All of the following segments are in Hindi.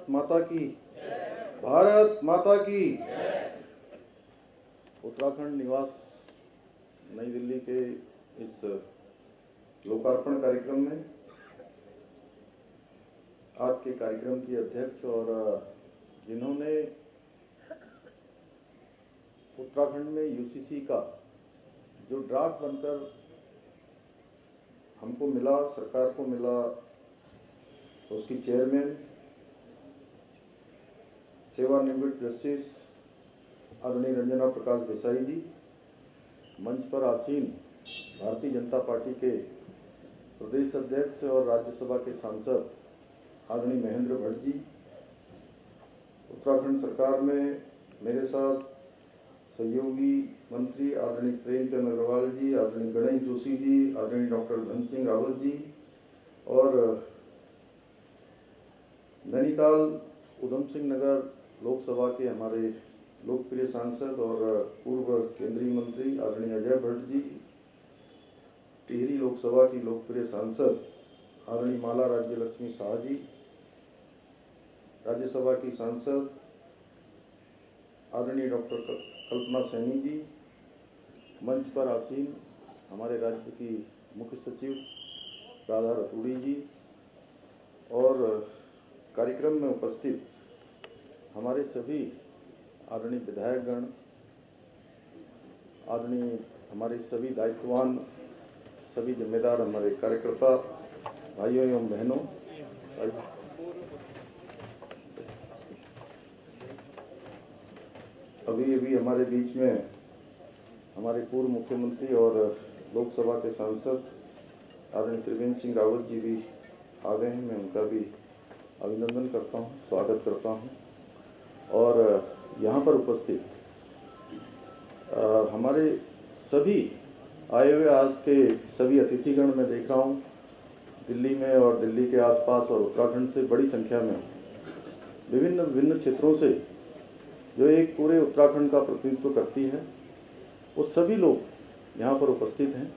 माता की, भारत माता की। उत्तराखंड निवास नई दिल्ली के इस लोकार्पण कार्यक्रम में आज के कार्यक्रम की अध्यक्ष और जिन्होंने उत्तराखंड में यूसीसी का जो ड्राफ्ट बनकर हमको मिला, सरकार को मिला, उसकी चेयरमैन सेवानिवृत्त जस्टिस आदरणीय रंजना प्रकाश देसाई जी, मंच पर आसीन भारतीय जनता पार्टी के प्रदेश अध्यक्ष और राज्यसभा के सांसद आदरणीय महेंद्र भट्ट जी, उत्तराखंड सरकार में मेरे साथ सहयोगी मंत्री आदरणीय प्रेमचंद अग्रवाल जी, आदरणीय गणेश जोशी जी, आदरणीय डॉक्टर धन सिंह रावत जी और नैनीताल उधम सिंह नगर लोकसभा के हमारे लोकप्रिय सांसद और पूर्व केंद्रीय मंत्री आदरणीय अजय भट्ट जी, टिहरी लोकसभा की लोकप्रिय सांसद आदरणीय माला राज्य लक्ष्मी शाह जी, राज्यसभा की सांसद आदरणीय डॉक्टर कल्पना सैनी जी, मंच पर आसीन हमारे राज्य की मुख्य सचिव राधा रतूड़ी जी और कार्यक्रम में उपस्थित हमारे सभी आदरणीय विधायकगण, आदरणीय हमारे सभी दायित्ववान, सभी जिम्मेदार हमारे कार्यकर्ता भाइयों एवं बहनों, अभी हमारे बीच में हमारे पूर्व मुख्यमंत्री और लोकसभा के सांसद आदरणीय त्रिवेंद्र सिंह रावत जी भी आ गए हैं। मैं उनका भी अभिनंदन करता हूं, स्वागत करता हूं और यहाँ पर उपस्थित हमारे सभी आए हुए आज के सभी अतिथिगण मैं देख रहा हूँ दिल्ली में और दिल्ली के आसपास और उत्तराखंड से बड़ी संख्या में विभिन्न क्षेत्रों से जो एक पूरे उत्तराखंड का प्रतिनिधित्व करती है, वो सभी लोग यहाँ पर उपस्थित हैं।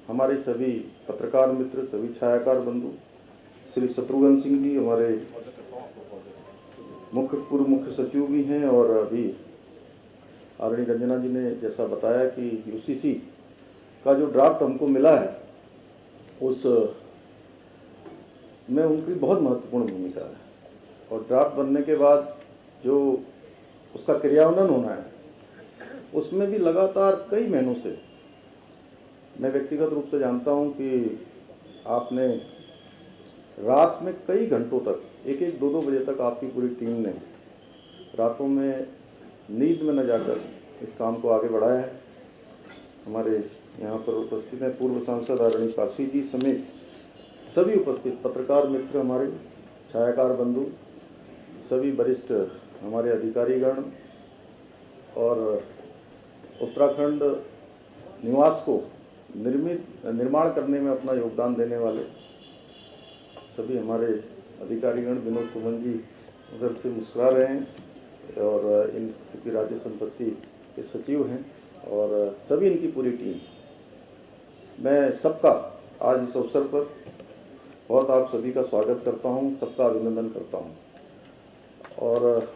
हमारे सभी पत्रकार मित्र, सभी छायाकार बंधु, श्री शत्रुघ्न सिंह जी हमारे पूर्व मुख्य सचिव भी हैं और अभी आदरणीय रंजना जी ने जैसा बताया कि यूसीसी का जो ड्राफ्ट हमको मिला है उस में उनकी बहुत महत्वपूर्ण भूमिका है और ड्राफ्ट बनने के बाद जो उसका क्रियान्वयन होना है उसमें भी लगातार कई महीनों से मैं व्यक्तिगत रूप से जानता हूं कि आपने रात में कई घंटों तक 1-2 बजे तक आपकी पूरी टीम ने रातों में नींद में न जाकर इस काम को आगे बढ़ाया है। हमारे यहाँ पर उपस्थित हैं पूर्व सांसद आदरणीय काशी जी समेत सभी उपस्थित पत्रकार मित्र, हमारे छायाकार बंधु, सभी वरिष्ठ हमारे अधिकारीगण और उत्तराखंड निवास को निर्माण करने में अपना योगदान देने वाले सभी हमारे अधिकारीगण। विनोद सुमन जी उधर से मुस्कुरा रहे हैं और इनकी राज्य संपत्ति के सचिव हैं और सभी इनकी पूरी टीम। मैं सबका आज इस अवसर पर बहुत आप सभी का स्वागत करता हूं, सबका अभिनंदन करता हूं। और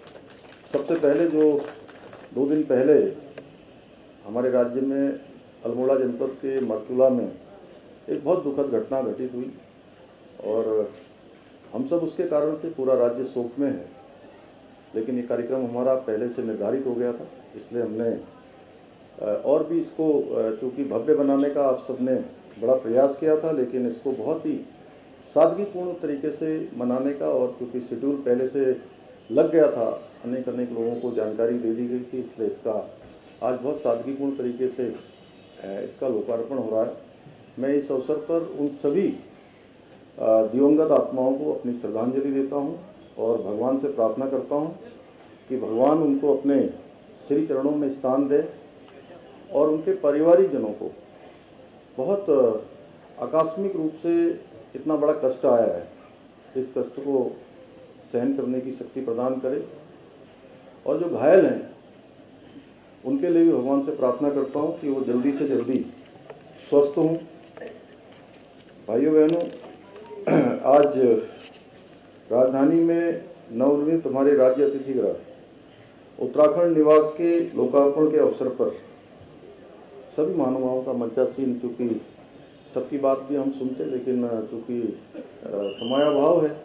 सबसे पहले जो 2 दिन पहले हमारे राज्य में अल्मोड़ा जनपद के मरचुला में एक बहुत दुखद घटना घटित हुई और हम सब उसके कारण से पूरा राज्य शोक में है, लेकिन ये कार्यक्रम हमारा पहले से निर्धारित हो गया था, इसलिए हमने और भी इसको चूँकि भव्य बनाने का आप सबने बड़ा प्रयास किया था, लेकिन इसको बहुत ही सादगीपूर्ण तरीके से मनाने का और क्योंकि शेड्यूल पहले से लग गया था, अनेक लोगों को जानकारी दे दी गई थी, इसलिए इसका आज बहुत सादगीपूर्ण तरीके से इसका लोकार्पण हो रहा है। मैं इस अवसर पर उन सभी दिवंगत आत्माओं को अपनी श्रद्धांजलि देता हूं और भगवान से प्रार्थना करता हूं कि भगवान उनको अपने श्री चरणों में स्थान दे और उनके पारिवारिक जनों को बहुत आकस्मिक रूप से इतना बड़ा कष्ट आया है, इस कष्ट को सहन करने की शक्ति प्रदान करे और जो घायल हैं उनके लिए भी भगवान से प्रार्थना करता हूं कि वो जल्दी से जल्दी स्वस्थ हों। भाइयों बहनों, आज राजधानी में नवनिर्मित हमारे राज्य अतिथि गृह उत्तराखंड निवास के लोकार्पण के अवसर पर सभी महानुभावों का मंचासीन, चूँकि सबकी बात भी हम सुनते, लेकिन चूँकि समयाभाव है,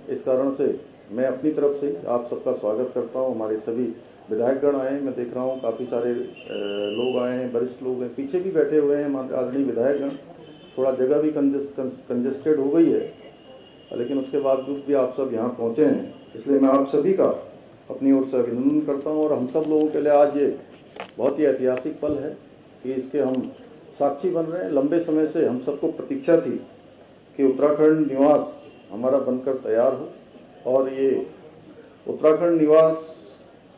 इस कारण से मैं अपनी तरफ से आप सबका स्वागत करता हूँ। हमारे सभी विधायकगण आए हैं, मैं देख रहा हूँ काफ़ी सारे लोग आए हैं, वरिष्ठ लोग हैं, पीछे भी बैठे हुए हैं आदरणीय विधायकगण। थोड़ा जगह भी कंजेस्टेड हो गई है, लेकिन उसके बावजूद भी आप सब यहाँ पहुँचे हैं, इसलिए मैं आप सभी का अपनी ओर से अभिनंदन करता हूँ। और हम सब लोगों के लिए आज ये बहुत ही ऐतिहासिक पल है कि इसके हम साक्षी बन रहे हैं। लंबे समय से हम सबको प्रतीक्षा थी कि उत्तराखंड निवास हमारा बनकर तैयार हो, और ये उत्तराखंड निवास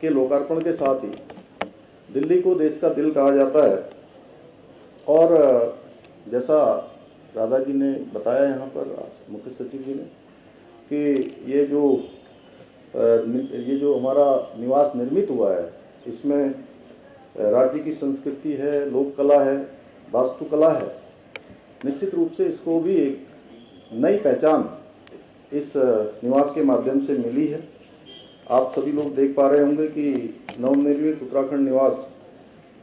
के लोकार्पण के साथ ही दिल्ली को देश का दिल कहा जाता है। और जैसा राधा जी ने बताया यहाँ पर, मुख्य सचिव जी ने, कि ये जो हमारा निवास निर्मित हुआ है, इसमें राज्य की संस्कृति है, लोक कला है, वास्तुकला है। निश्चित रूप से इसको भी एक नई पहचान इस निवास के माध्यम से मिली है। आप सभी लोग देख पा रहे होंगे कि नवनिर्मित उत्तराखंड निवास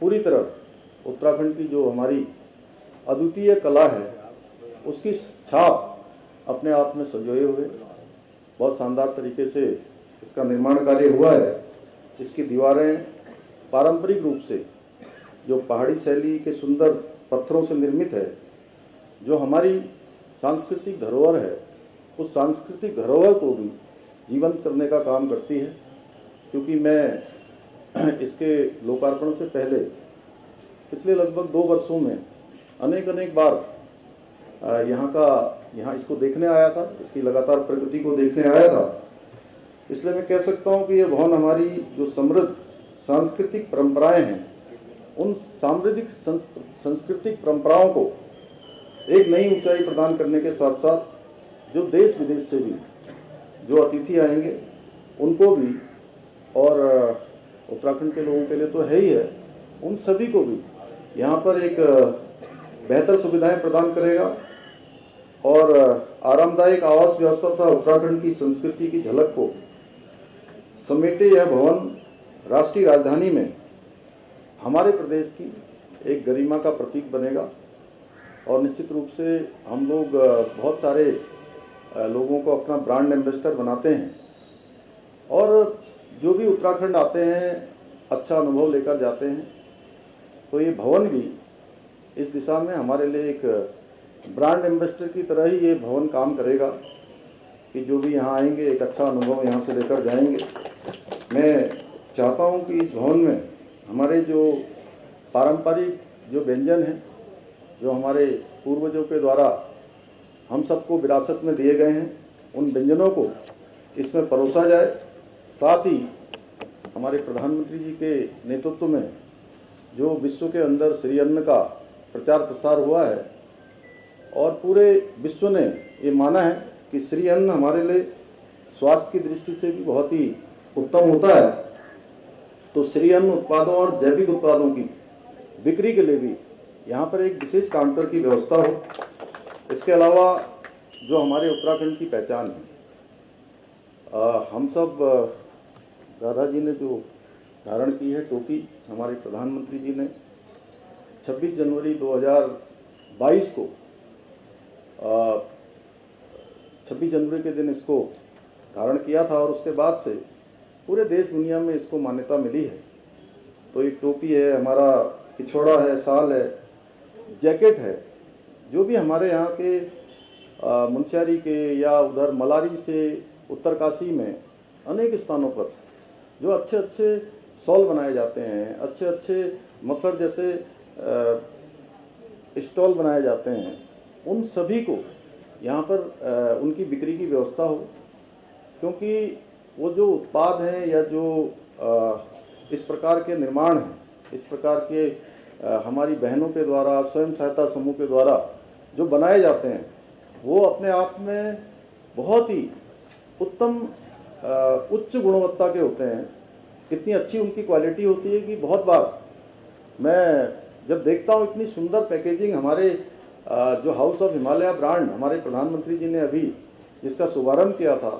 पूरी तरह उत्तराखंड की जो हमारी अद्वितीय कला है उसकी छाप अपने आप में संजोए हुए बहुत शानदार तरीके से इसका निर्माण कार्य हुआ है। इसकी दीवारें पारंपरिक रूप से जो पहाड़ी शैली के सुंदर पत्थरों से निर्मित है, जो हमारी सांस्कृतिक धरोहर है, उस सांस्कृतिक धरोहर को भी जीवंत करने का काम करती है। क्योंकि मैं इसके लोकार्पण से पहले पिछले लगभग 2 वर्षों में अनेक बार यहाँ इसको देखने आया था, इसकी लगातार प्रगति को देखने आया था। इसलिए मैं कह सकता हूँ कि ये भवन हमारी जो समृद्ध सांस्कृतिक परंपराएं हैं, उन समृद्ध सांस्कृतिक परंपराओं को एक नई ऊंचाई प्रदान करने के साथ साथ जो देश विदेश से भी जो अतिथि आएंगे उनको भी, और उत्तराखंड के लोगों के लिए तो है ही है, उन सभी को भी यहाँ पर एक बेहतर सुविधाएं प्रदान करेगा। और आरामदायक आवास व्यवस्था तथा उत्तराखंड की संस्कृति की झलक को समेटे यह भवन राष्ट्रीय राजधानी में हमारे प्रदेश की एक गरिमा का प्रतीक बनेगा। और निश्चित रूप से हम लोग बहुत सारे लोगों को अपना ब्रांड एम्बेसडर बनाते हैं, और जो भी उत्तराखंड आते हैं अच्छा अनुभव लेकर जाते हैं। तो ये भवन भी इस दिशा में हमारे लिए एक ब्रांड एम्बेसडर की तरह ही ये भवन काम करेगा कि जो भी यहाँ आएंगे एक अच्छा अनुभव यहाँ से लेकर जाएंगे। मैं चाहता हूँ कि इस भवन में हमारे जो पारंपरिक जो व्यंजन हैं, जो हमारे पूर्वजों के द्वारा हम सबको विरासत में दिए गए हैं, उन व्यंजनों को इसमें परोसा जाए। साथ ही हमारे प्रधानमंत्री जी के नेतृत्व में जो विश्व के अंदर श्री अन्न का प्रचार प्रसार हुआ है, और पूरे विश्व ने ये माना है कि श्री अन्न हमारे लिए स्वास्थ्य की दृष्टि से भी बहुत ही उत्तम होता है। तो श्री अन्न उत्पादों और जैविक उत्पादों की बिक्री के लिए भी यहाँ पर एक विशेष काउंटर की व्यवस्था हो। इसके अलावा जो हमारे उत्तराखंड की पहचान है, हम सब राधा जी ने जो धारण की है टोपी, हमारे प्रधानमंत्री जी ने 26 जनवरी 2022 को 26 जनवरी के दिन इसको धारण किया था, और उसके बाद से पूरे देश दुनिया में इसको मान्यता मिली है। तो एक टोपी है, हमारा पिछोड़ा है, शाल है, जैकेट है, जो भी हमारे यहाँ के मुनस्यारी के या उधर मलारी से उत्तरकाशी में अनेक स्थानों पर जो अच्छे अच्छे शॉल बनाए जाते हैं, अच्छे अच्छे मफलर जैसे स्टॉल बनाए जाते हैं, उन सभी को यहाँ पर उनकी बिक्री की व्यवस्था हो। क्योंकि वो जो उत्पाद हैं या जो इस प्रकार के निर्माण हैं, इस प्रकार के हमारी बहनों के द्वारा, स्वयं सहायता समूह के द्वारा जो बनाए जाते हैं, वो अपने आप में बहुत ही उत्तम उच्च गुणवत्ता के होते हैं। इतनी अच्छी उनकी क्वालिटी होती है कि बहुत बार मैं जब देखता हूँ इतनी सुंदर पैकेजिंग, हमारे जो हाउस ऑफ हिमालय ब्रांड हमारे प्रधानमंत्री जी ने अभी जिसका शुभारंभ किया था,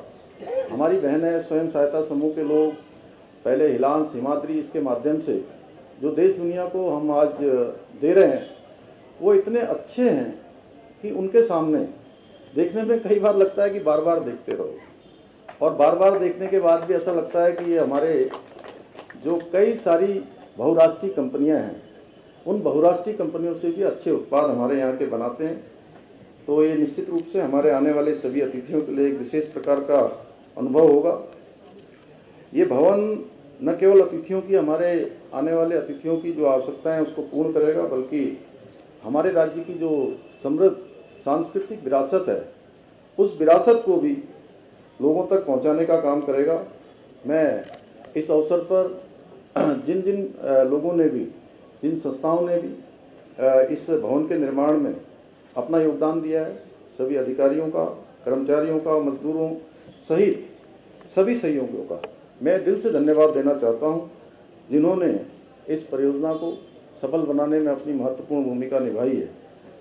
हमारी बहनें, स्वयं सहायता समूह के लोग, पहले हिलांस, हिमाद्री, इसके माध्यम से जो देश दुनिया को हम आज दे रहे हैं, वो इतने अच्छे हैं कि उनके सामने देखने में कई बार लगता है कि बार बार देखते रहो, और बार बार देखने के बाद भी ऐसा लगता है कि ये हमारे जो कई सारी बहुराष्ट्रीय कंपनियां हैं, उन बहुराष्ट्रीय कंपनियों से भी अच्छे उत्पाद हमारे यहाँ के बनाते हैं। तो ये निश्चित रूप से हमारे आने वाले सभी अतिथियों के लिए एक विशेष प्रकार का अनुभव होगा। ये भवन न केवल अतिथियों की, हमारे आने वाले अतिथियों की जो आवश्यकताएं उसको पूर्ण करेगा, बल्कि हमारे राज्य की जो समृद्ध सांस्कृतिक विरासत है, उस विरासत को भी लोगों तक पहुंचाने का काम करेगा। मैं इस अवसर पर जिन जिन लोगों ने भी, जिन संस्थाओं ने भी इस भवन के निर्माण में अपना योगदान दिया है, सभी अधिकारियों का, कर्मचारियों का, मजदूरों सहित सभी सहयोगियों का मैं दिल से धन्यवाद देना चाहता हूं, जिन्होंने इस परियोजना को सफल बनाने में अपनी महत्वपूर्ण भूमिका निभाई है।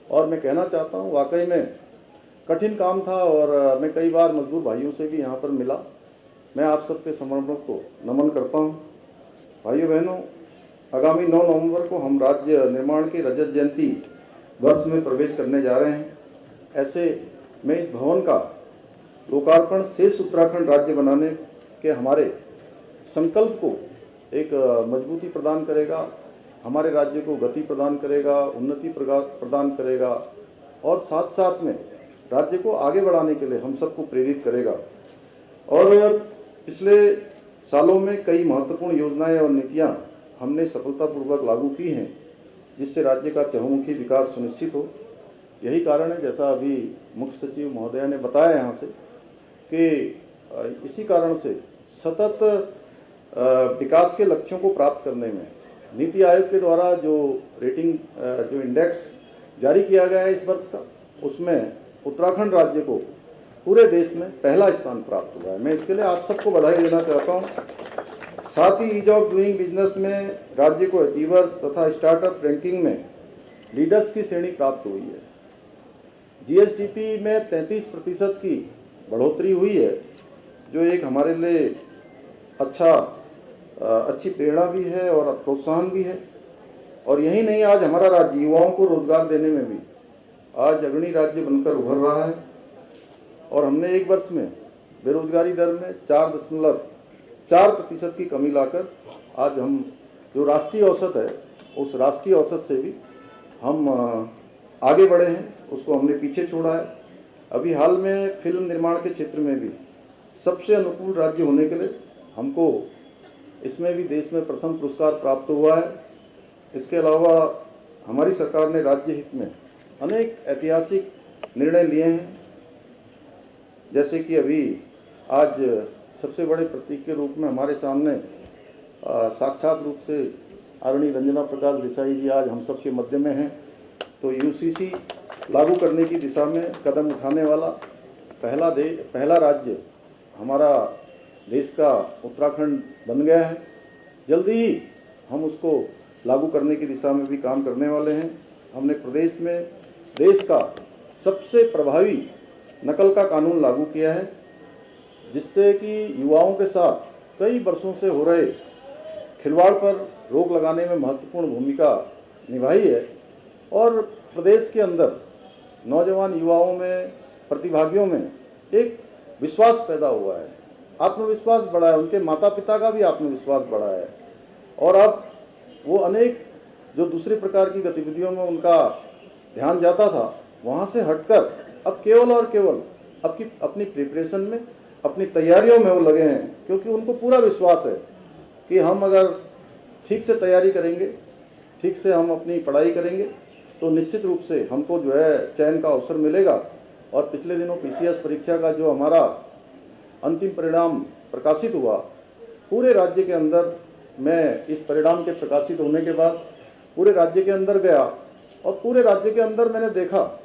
और मैं कहना चाहता हूं, वाकई में कठिन काम था, और मैं कई बार मजदूर भाइयों से भी यहाँ पर मिला। मैं आप सबके समर्पण को नमन करता हूँ। भाइयों बहनों, आगामी 9 नवंबर को हम राज्य निर्माण की रजत जयंती वर्ष में प्रवेश करने जा रहे हैं। ऐसे में इस भवन का लोकार्पण शेष उत्तराखंड राज्य बनाने के हमारे संकल्प को एक मजबूती प्रदान करेगा, हमारे राज्य को गति प्रदान करेगा, उन्नति प्रदान करेगा, और साथ साथ में राज्य को आगे बढ़ाने के लिए हम सबको प्रेरित करेगा। और पिछले सालों में कई महत्वपूर्ण योजनाएं और नीतियां हमने सफलतापूर्वक लागू की हैं, जिससे राज्य का चहुमुखी विकास सुनिश्चित हो। यही कारण है, जैसा अभी मुख्य सचिव महोदय ने बताया यहाँ से, कि इसी कारण से सतत विकास के लक्ष्यों को प्राप्त करने में नीति आयोग के द्वारा जो रेटिंग, जो इंडेक्स जारी किया गया है इस वर्ष का, उसमें उत्तराखंड राज्य को पूरे देश में पहला स्थान प्राप्त हुआ है। मैं इसके लिए आप सबको बधाई देना चाहता हूँ। साथ ही ईज ऑफ डूइंग बिजनेस में राज्य को अचीवर्स तथा स्टार्टअप रैंकिंग में लीडर्स की श्रेणी प्राप्त हुई है। जीएसडीपी में 33% की बढ़ोतरी हुई है, जो एक हमारे लिए अच्छी प्रेरणा भी है और प्रोत्साहन भी है। और यही नहीं, आज हमारा राज्य युवाओं को रोजगार देने में भी आज अग्रणी राज्य बनकर उभर रहा है, और हमने एक वर्ष में बेरोजगारी दर में 4.4% की कमी लाकर आज हम जो राष्ट्रीय औसत है, उस राष्ट्रीय औसत से भी हम आगे बढ़े हैं, उसको हमने पीछे छोड़ा है। अभी हाल में फिल्म निर्माण के क्षेत्र में भी सबसे अनुकूल राज्य होने के लिए हमको इसमें भी देश में प्रथम पुरस्कार प्राप्त हुआ है। इसके अलावा हमारी सरकार ने राज्य हित में अनेक ऐतिहासिक निर्णय लिए हैं, जैसे कि अभी आज सबसे बड़े प्रतीक के रूप में हमारे सामने साक्षात रूप से आदरणीय रंजना प्रकाश देसाई जी आज हम सबके मध्य में हैं। तो यूसीसी लागू करने की दिशा में कदम उठाने वाला पहला राज्य हमारा देश का उत्तराखंड बन गया है। जल्दी ही हम उसको लागू करने की दिशा में भी काम करने वाले हैं। हमने प्रदेश में देश का सबसे प्रभावी नकल का कानून लागू किया है, जिससे कि युवाओं के साथ कई वर्षों से हो रहे खिलवाड़ पर रोक लगाने में महत्वपूर्ण भूमिका निभाई है, और प्रदेश के अंदर नौजवान युवाओं में, प्रतिभागियों में एक विश्वास पैदा हुआ है, आत्मविश्वास बढ़ा है, उनके माता पिता का भी आत्मविश्वास बढ़ा है, और अब वो अनेक जो दूसरी प्रकार की गतिविधियों में उनका ध्यान जाता था, वहाँ से हटकर अब केवल और केवल अपनी प्रिपरेशन में, अपनी तैयारियों में वो लगे हैं, क्योंकि उनको पूरा विश्वास है कि हम अगर ठीक से तैयारी करेंगे, ठीक से हम अपनी पढ़ाई करेंगे, तो निश्चित रूप से हमको जो है चयन का अवसर मिलेगा। और पिछले दिनों पीसीएस परीक्षा का जो हमारा अंतिम परिणाम प्रकाशित हुआ, पूरे राज्य के अंदर, मैं इस परिणाम के प्रकाशित होने के बाद पूरे राज्य के अंदर गया, और पूरे राज्य के अंदर मैंने देखा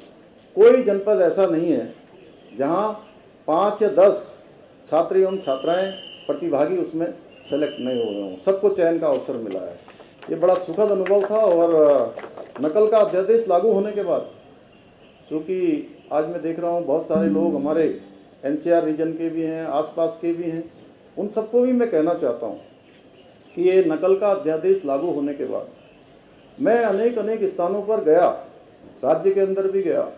कोई जनपद ऐसा नहीं है जहां 5 या 10 छात्र एवं छात्राएं प्रतिभागी उसमें सेलेक्ट नहीं हो रहे हों, सबको चयन का अवसर मिला है। ये बड़ा सुखद अनुभव था। और नकल का अध्यादेश लागू होने के बाद, क्योंकि आज मैं देख रहा हूँ बहुत सारे लोग हमारे एनसीआर रीजन के भी हैं, आसपास के भी हैं, उन सबको भी मैं कहना चाहता हूँ कि ये नकल का अध्यादेश लागू होने के बाद मैं अनेक स्थानों पर गया, राज्य के अंदर भी गया,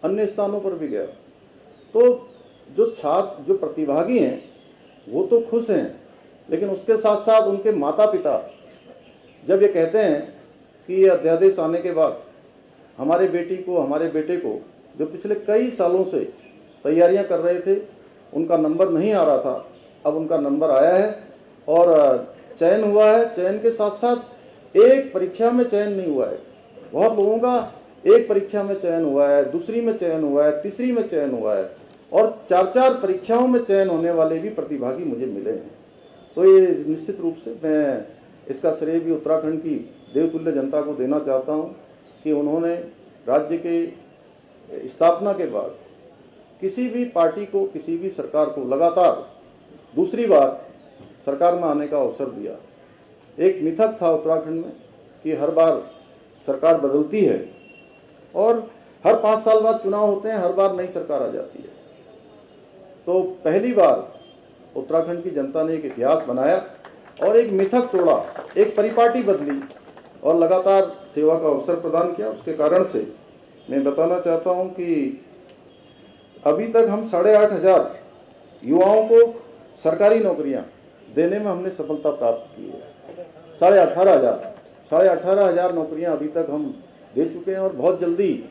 अन्य स्थानों पर भी गया, तो जो छात्र, जो प्रतिभागी हैं वो तो खुश हैं, लेकिन उसके साथ साथ उनके माता पिता जब ये कहते हैं कि ये अध्यादेश आने के बाद हमारे बेटी को, हमारे बेटे को, जो पिछले कई सालों से तैयारियां कर रहे थे, उनका नंबर नहीं आ रहा था, अब उनका नंबर आया है और चयन हुआ है। चयन के साथ साथ एक परीक्षा में चयन नहीं हुआ है, बहुत लोगों का एक परीक्षा में चयन हुआ है, दूसरी में चयन हुआ है, तीसरी में चयन हुआ है और 4-4 परीक्षाओं में चयन होने वाले भी प्रतिभागी मुझे मिले हैं। तो ये निश्चित रूप से मैं इसका श्रेय भी उत्तराखंड की देवतुल्य जनता को देना चाहता हूँ कि उन्होंने राज्य के स्थापना के बाद किसी भी पार्टी को, किसी भी सरकार को लगातार दूसरी बार सरकार में आने का अवसर दिया। एक मिथक था उत्तराखंड में कि हर बार सरकार बदलती है और हर 5 साल बाद चुनाव होते हैं, हर बार नई सरकार आ जाती है। तो पहली बार उत्तराखंड की जनता ने एक इतिहास बनाया और एक मिथक तोड़ा, एक परिपाटी बदली और लगातार सेवा का अवसर प्रदान किया। उसके कारण से मैं बताना चाहता हूं कि अभी तक हम 8,500 युवाओं को सरकारी नौकरियां देने में हमने सफलता प्राप्त की है। 18,500 नौकरियां अभी तक हम दे चुके हैं और बहुत जल्दी,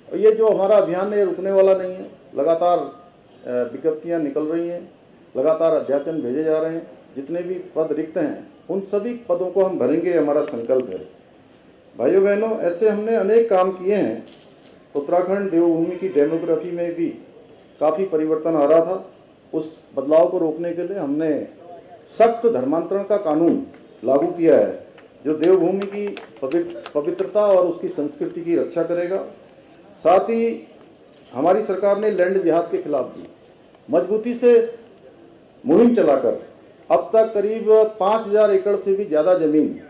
और ये जो हमारा अभियान है ये रुकने वाला नहीं है। लगातार विज्ञप्तियां निकल रही हैं, लगातार अध्याचन भेजे जा रहे हैं। जितने भी पद रिक्त हैं उन सभी पदों को हम भरेंगे, हमारा संकल्प है। भाइयों बहनों, ऐसे हमने अनेक काम किए हैं। उत्तराखंड देवभूमि की डेमोग्राफी में भी काफ़ी परिवर्तन आ रहा था। उस बदलाव को रोकने के लिए हमने सख्त धर्मांतरण का कानून लागू किया है, जो देवभूमि की पवित्रता और उसकी संस्कृति की रक्षा करेगा। साथ ही हमारी सरकार ने लैंड जिहाद के खिलाफ भी मजबूती से मुहिम चलाकर अब तक करीब 5,000 एकड़ से भी ज़्यादा जमीन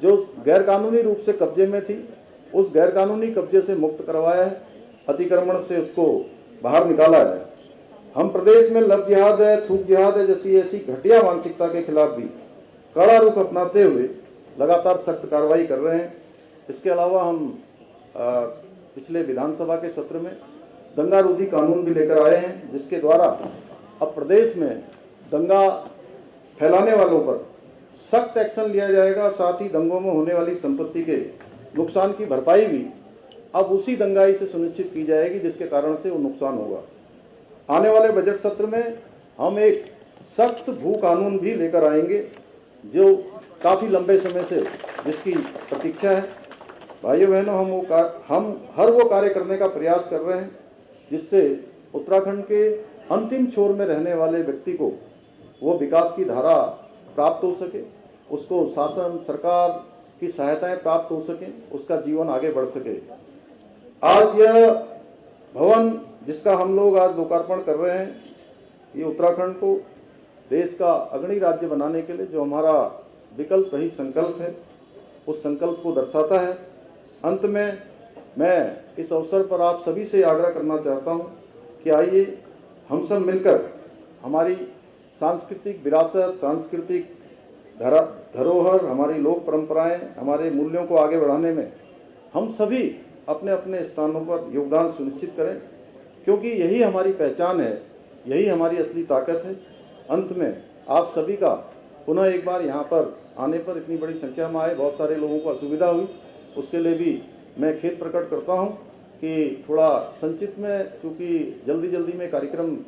जो गैरकानूनी रूप से कब्जे में थी, उस गैरकानूनी कब्जे से मुक्त करवाया है, अतिक्रमण से उसको बाहर निकाला है। हम प्रदेश में लव जिहाद है, थूक जिहाद है जैसी ऐसी घटिया मानसिकता के खिलाफ भी कड़ा रुख अपनाते हुए लगातार सख्त कार्रवाई कर रहे हैं। इसके अलावा हम पिछले विधानसभा के सत्र में दंगा रोधी कानून भी लेकर आए हैं, जिसके द्वारा अब प्रदेश में दंगा फैलाने वालों पर सख्त एक्शन लिया जाएगा। साथ ही दंगों में होने वाली संपत्ति के नुकसान की भरपाई भी अब उसी दंगाई से सुनिश्चित की जाएगी जिसके कारण से वो नुकसान होगा। आने वाले बजट सत्र में हम एक सख्त भू कानून भी लेकर आएंगे, जो काफ़ी लंबे समय से जिसकी प्रतीक्षा है। भाइयों बहनों, हम हर वो कार्य करने का प्रयास कर रहे हैं जिससे उत्तराखंड के अंतिम छोर में रहने वाले व्यक्ति को वो विकास की धारा प्राप्त हो सके, उसको शासन, सरकार की सहायताएं प्राप्त हो सकें, उसका जीवन आगे बढ़ सके। आज यह भवन जिसका हम लोग आज लोकार्पण कर रहे हैं, ये उत्तराखंड को देश का अग्रणी राज्य बनाने के लिए जो हमारा विकल्प रही संकल्प है, उस संकल्प को दर्शाता है। अंत में मैं इस अवसर पर आप सभी से आग्रह करना चाहता हूं कि आइए हम सब मिलकर हमारी सांस्कृतिक विरासत, सांस्कृतिक धरोहर, हमारी लोक परंपराएं, हमारे मूल्यों को आगे बढ़ाने में हम सभी अपने अपने स्थानों पर योगदान सुनिश्चित करें, क्योंकि यही हमारी पहचान है, यही हमारी असली ताकत है। अंत में आप सभी का पुनः एक बार यहाँ पर आने पर इतनी बड़ी संख्या में आए, बहुत सारे लोगों को असुविधा हुई, उसके लिए भी मैं खेद प्रकट करता हूँ कि थोड़ा संचित में, चूँकि जल्दी में कार्यक्रम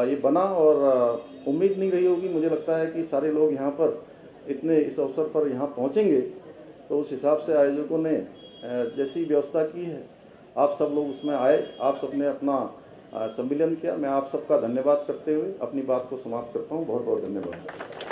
ये बना और उम्मीद नहीं रही होगी, मुझे लगता है कि सारे लोग यहाँ पर इतने इस अवसर पर यहाँ पहुँचेंगे, तो उस हिसाब से आयोजकों ने जैसी व्यवस्था की है, आप सब लोग उसमें आए, आप सब ने अपना सम्मिलन किया। मैं आप सबका धन्यवाद करते हुए अपनी बात को समाप्त करता हूँ। बहुत बहुत धन्यवाद।